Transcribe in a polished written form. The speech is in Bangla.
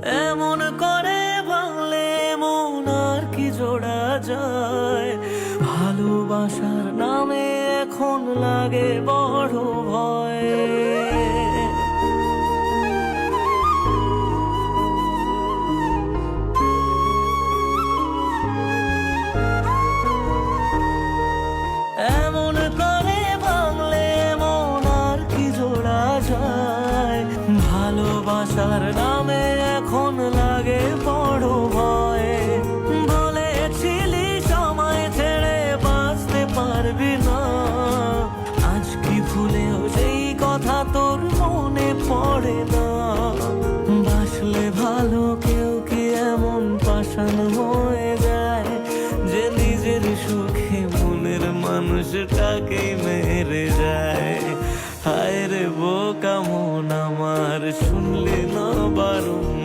এমন করে ভাঙলে মন আর কি জোড়া যায়। ভালোবাসার নামে এখন লাগে বড় ভয়। এমন করে ভাঙলে মন আর কি জোড়া যায়। ভালোবাসার নামে এখন লাগে বড় ভয়। বলেছিলি সময় ছেড়ে বাঁচতে পারবি না, আজ কি ভুলেও সেই কথা তোর মনে পড়ে না। বাসলে ভালো কেউ কি এমন পাষাণ মন